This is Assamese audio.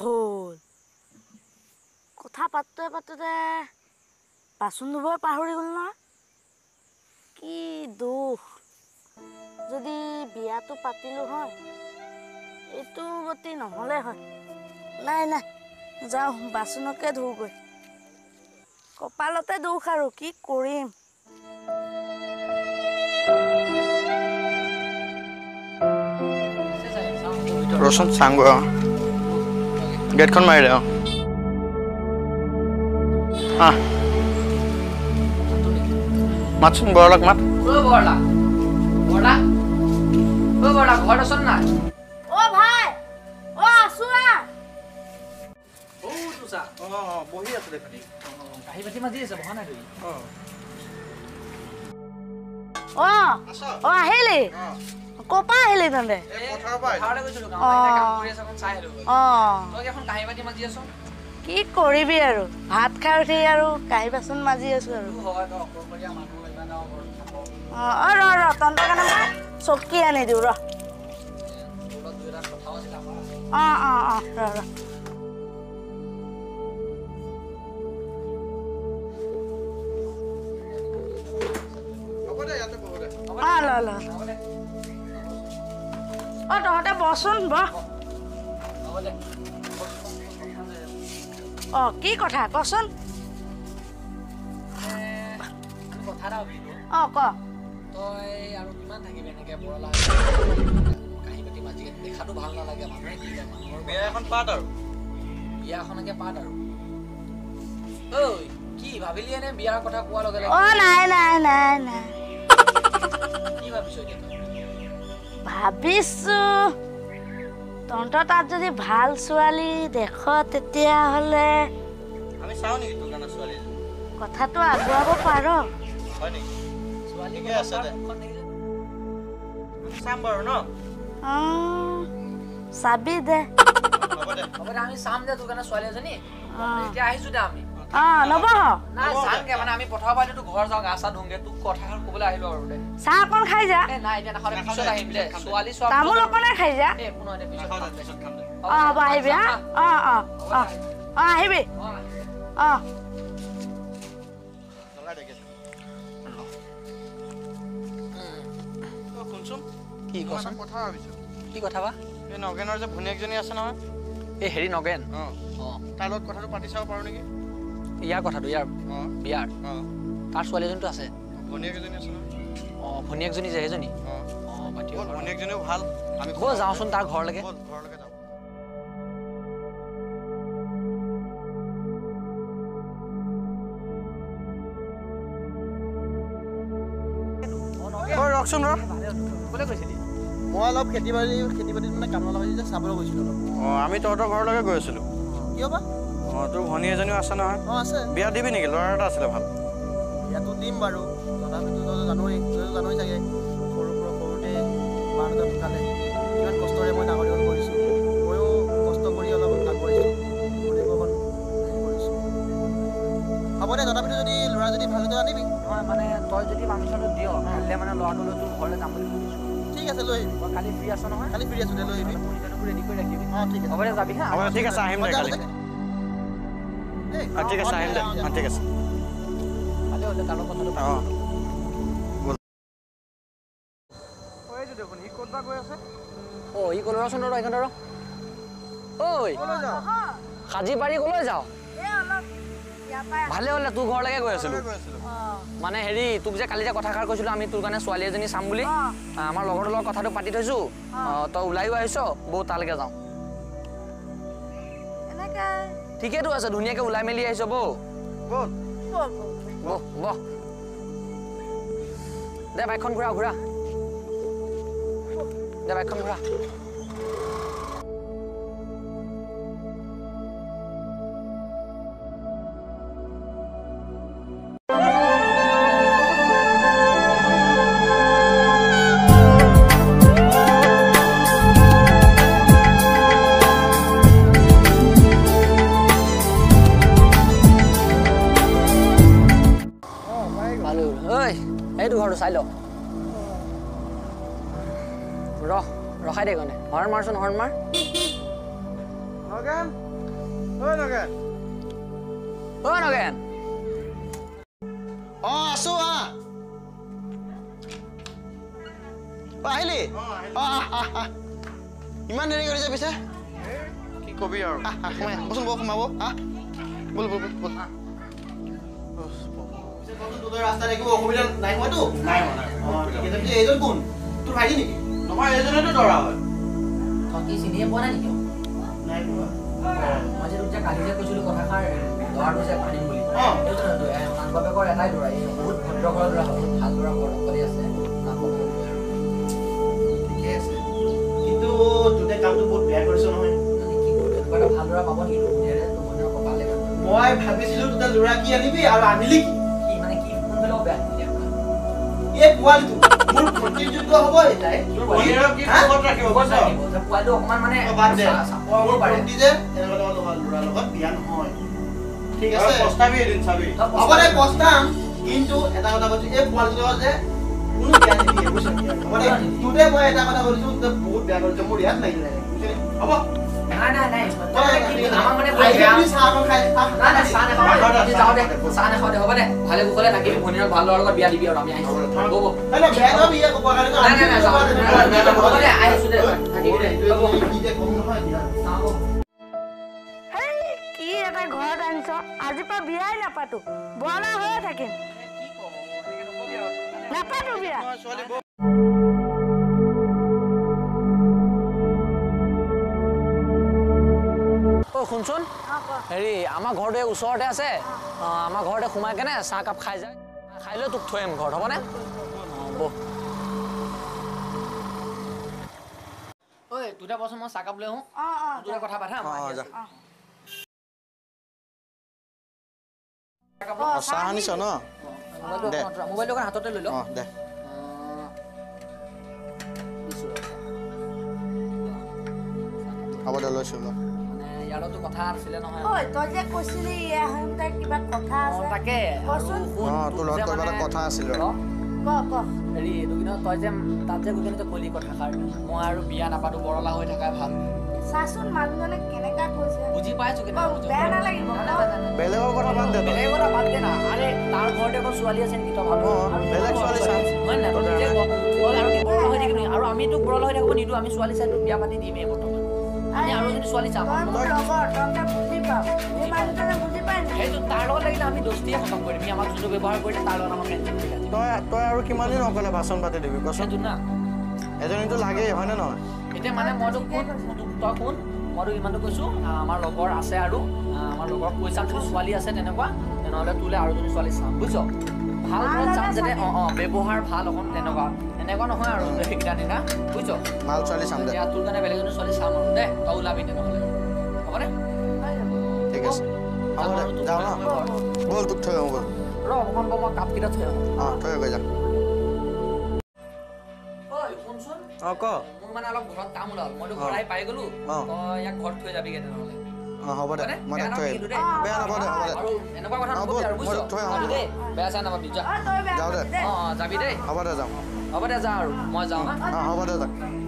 হ'ল কথা পাতোতে বাচন ধুবই পাহৰি গ'ল না কি দুখ যদি বিয়াটো পাতিলো হয় এইটো গতি নহ'লে হয় নাই যাওঁ বাচনকে ধুগৈ কপালতে দুখ আৰু কি কৰিম ৰচোন চাংগৈ গেটখন মাৰি দে মাতচোন বৰলাক মাত বৰলা ঘৰত আছ নাই ভাই আছো বহি আছো দেখোন কাহি বাতি মাজি আছে বহা নাই তুই আহিলি কপা আহিলি তহঁতে কি কৰিবি আৰু ভাত খাই উঠি আৰু কাঁহী বাচন মাজি আছো আৰু তহঁতৰ কাৰণে চকী আনি দিওঁ ৰ তহঁতে বচোন কি কথা কচোন ক তই আৰু কিমান থাকিবি এনেকে বৰলা কাহি বাতি মাজি দেখাটো ভাল নালাগে মানুহে কি মানুহৰ বিয়া এখন পাত আৰু বিয়াখনকে পাত আৰু ঐ কি ভাবিলি এনে বিয়াৰ কথা কোৱাৰ লগে লগে নাই কি ভাবিছ এতিয়া ভাবিছো তহঁতৰ তাত যদি ভাল ছোৱালী দেখ তেতিয়াহ'লে আমি চাওঁ নেকি তোৰ কাৰণে ছোৱালী কথাটো আগুৱাব পাৰ হয় নেকি ছোৱালী আছে দে চাম বাৰু ন চাবি দে হ'ব দে আমি চাম দে তোৰ কাৰণে ছোৱালী এজনী এতিয়া আহিছো দে আমি নবহ নাই চামগে মানে আমি পঠাব পাৰিলে তোৰ ঘৰ যাওঁ গা চা ধুংগে তোক কথা ক'বলৈ আহিলো আৰু দে চাহ অকণ খাই যা নাই এতিয়া নাখালে পিছত আহিম দে ছোৱালী চোৱা তামোল অকণে খাই যা একো নহয় দে পিছত খাম দে হ'ব আহিবি আহিবি শুনচোন কি কচোন কথা ভাবিছো কি কথা বা এই নগেনৰ যে ভনীয়েকজনী আছে নহয় এই হেৰি নগেন তাৰ লগত কথাটো পাতি চাব পাৰো নেকি ইয়াৰ কথাটো ইয়াৰ বিয়াৰ তাৰ ছোৱালীজনীটো আছে ভনীয়েক এজনী আছে নহয় ভনীয়েকজনী যে সেইজনী ভনীয়েকজনীও ভাল আমি যাওঁচোন তাৰ ঘৰলৈকে যাওঁ ৰকচোন ক'লে কৈছিলি মই অলপ খেতি বাতিত মানে কাম লগাইছো যে চাবলৈ গৈছিলো আমি তহঁতৰ ঘৰলৈকে গৈ আছিলো কিয় বা তোৰ ভনী এজনীও আছে নহয় আছে বিয়া দিবি নেকি ল'ৰা এটা আছিলে ভাল বিয়াটো দিম বাৰু তথাপিতো জানুৱাৰী চাগে সৰুতে মা-দেউতা ঢুকালে কিমান কষ্টৰে মই ডাঙৰ দীঘল কৰিছোঁ ময়ো কষ্ট কৰি অলপ আগবাঢ়িছোঁ ভনীয়েকখন কৰিছোঁ হ'ব দে তথাপিতো যদি ল'ৰা যদি ভালকৈ আনিবি নহয় মানে তই যদি পাৰ্মিশ্যনটো দিয় কাইলৈ মানে ল'ৰাটোলৈ তোৰ ঘৰলৈ যাম বুলি ভাবিছোঁ ঠিক আছে লৈ আহিবি কালি ফ্ৰী আছ নহয় কালি ফ্ৰী আছোঁ দে লৈ আহিবি ৰেডি কৰি ৰাখিবি ঠিক আছে হ'ব দে যাবি হা ঠিক আছে আহিম দে কালি ঠিক আছে আহিম দে ঠিক আছে ভালে হ'লে তাৰ কথাটো দেখোন ই ক'ত বা গৈ আছে ই ক'লৈ ৰচোন ৰ এইখন ৰ ঐ সাজি পাৰি ক'লৈ যাওঁ ভালে হ'লে তোৰ ঘৰলৈকে গৈ আছিলো মানে হেৰি তোক যে কালি যে কথাষাৰ কৈছিলো আমি তোৰ কাৰণে ছোৱালী এজনী চাম বুলি আমাৰ লগৰটোৰ লগত কথাটো পাতি থৈছো তই ওলাইও আহিছ বৌ তালৈকে যাওঁ ঠিকেইতো আছে ধুনীয়াকে ওলাই মেলি আহিছ বৌ বহ দে বাইকখন ঘূৰা দে বাইকখন ঘূৰা এইটো ঘৰটো চাই ল ৰখাই দে কনে হৰ্ণ মাৰচোন হৰ্ণ মাৰ নগেন ঐ নগেন ও নগেন আছো আহিলি ইমান দেৰি কৰিছে পিছে কি কবি আৰু বচোন বৌ সোমাব বল বল বল তোৰ ৰাস্তাত একো অসুবিধা নাই হোৱাতো নাই এইজন কোন তোৰ ভাইটি নেকি নহয় এইজনেতো দৰা হয় কি চিনিয়ে পোৱা নাই নেকি নাই পোৱা মই যে তোক কালি যে কৈছিলো কথাষাৰ দৰাটো যে পানিম বুলি মাক বাপেকৰ এটাই দৰা বহুত ভদ্ৰ ঘৰৰ দৰা বহুত ভাল দৰা কৰি আছে ঠিকে আছে কিন্তু তোতে কামটো বহুত বেয়া কৰিছ নহয় কি কৰিবি এনেকুৱা ভাল দৰা পাব নেকি মই ভাবিছিলো তোতে ল'ৰা কি আনিবি আৰু আনিলি কি মানে কি কোনফালেও বেয়া এই পোৱালিটো মোৰ প্ৰতিযোগ্য হ'ব এটাই তোৰ বহিৰৰ কি খবৰ ৰাখিব পোৱালিটো অকমান মানে বাদ দে চাপৰ পাৰে প্ৰতি যে এনেকুৱা ল'ৰা লগত বিয়া নহয় ঠিক আছে প্ৰস্তাবি এদিন চাবি হ'ব দে প্ৰস্তাম কিন্তু এটা কথা কৈছো এই পোৱালিটো যে কোনো বিয়া নিদিয়ে বুজিছ হ'ব দে তোতে মই এটা কথা কৈছো তই বহুত বেয়া কৰিছ মোৰ ইয়াত লাগিলে হ'ব নাই নাই নাই আমাৰ মানে চাহ খাই নাই নাই চাহ নাখাওঁ দে চাহ নাখাওঁ দে হ'ব দে ভালে কুশলে থাকিবি ভনীৰ ভাল ল'ৰাৰ লগত বিয়া দিবি আৰু আমি আহিছোঁ হ'ব নাই বেয়া নহয় বিয়া ক'ব কাৰণে নাই নাই নাই হ'ব দে আহিছোঁ দে থাকিবি দে কি যে কম নহয় দিয়া কি এটা ঘৰত আনিছ আজিৰ পৰা বিয়াই নাপাতো বৰলা হৈয়ে থাকিম নাপাতো বিয়া শুনচোন হেৰি আমাৰ ঘৰটো ওচৰতে আছে আমাৰ ঘৰতে সোমাই কেনে চাহ কাপ খাই যায় খাই লৈ তোক থৈ আহিম ঘৰত হ'বনে ঐ তোতে বচোন মই চাহ কাপ লৈ আহোঁ তোৰে কথা পাতা চাহ আনিছ ন মোবাইলটো হাততে লৈ লওঁ দে হ'ব দে লৈছো ল ইয়াৰতো কথা আছিলে নহয় ঐ তই যে কৈছিলি ইয়া হম তাই কিবা কথা আছে তাকে কচোন তোৰ লগত কিবা কথা আছিল ক হেৰি এইটো কিন্তু তই যে তাত যে গৈ কিনে কলি কথাষাৰ মই আৰু বিয়া নাপাতো বৰলা হৈ থাকাই ভাল চাচোন মানুহজনে কেনেকা কৈছে বুজি পাইছো বেয়া নালাগিব বেলেগৰ কথা বাদ দে বেলেগৰ কথা বাদ দে না আৰে তাৰ ঘৰতে এখন ছোৱালী আছে নেকি তই ভাবো বেলেগ ছোৱালী চাই হয় নাই তই নিজে কল আৰু কি বৰলা হৈ থাকিবি আৰু আমিতো বৰলা হৈ থাকিব নিদিওঁ আমি ছোৱালী চাই বিয়া পাতি দিমেই বৰ্তমান আমি আৰু যদি ছোৱালী চাম সেইটো তাৰ লগত লাগিলে আমি দোস্তিয়ে খতম কৰিম সি আমাক যোনটো ব্যৱহাৰ কৰিলে তাৰ লগত আমাক তই আৰু কিমান দিন অকলে বাচন পাতি দিবি কচোন না এজনীতো লাগেই হয়নে নহয় এতিয়া মানে মইতো কোন তই কোন মইতো ইমানটো কৈছোঁ আমাৰ লগৰ আছে আৰু আমাৰ লগৰ কৈ চাম যদি ছোৱালী আছে তেনেকুৱা তেনেহ'লে তোলে আৰু যদি ছোৱালী চাম বুজিছ ভাল ঘৰত চাম যাতে ব্যৱহাৰ ভাল অকণ তেনেকুৱা এনেকুৱা নহয় আৰু সেইকেইটা দিনা বুজিছ ভাল ছোৱালী চাম দে তোৰ কাৰণে বেলেগ এজনী ছোৱালী চাম আৰু দে তই ওলাবি তেনেহ'লে হ'বনে ঠিক আছে হ'ব দে যাওঁ ন ব'ল তোক থৈ আহোঁ ব'ল ৰ অকণমান মই কাপকেইটা থৈ আহোঁ থৈ গৈ যাম শুনচোন ক মোৰ মানে অলপ ঘৰত কাম ওলাল মইতো ঘৰ আহি পাই গ'লো তই ইয়াক ঘৰত থৈ যাবিগে তেনেহ'লে হ'ব দে মই তাক থৈ আহিম বেয়া নাপাওঁ দে হ'ব দে আৰু এনেকুৱা কথা নকবি আৰু বুজিছ দেই বেয়া চেয়া নাপাবি যা যাওঁ দে যাবি দেই হ'ব দে যাওঁ হ'ব দে যা আৰু মই যাওঁ হ'ব দে যাওঁ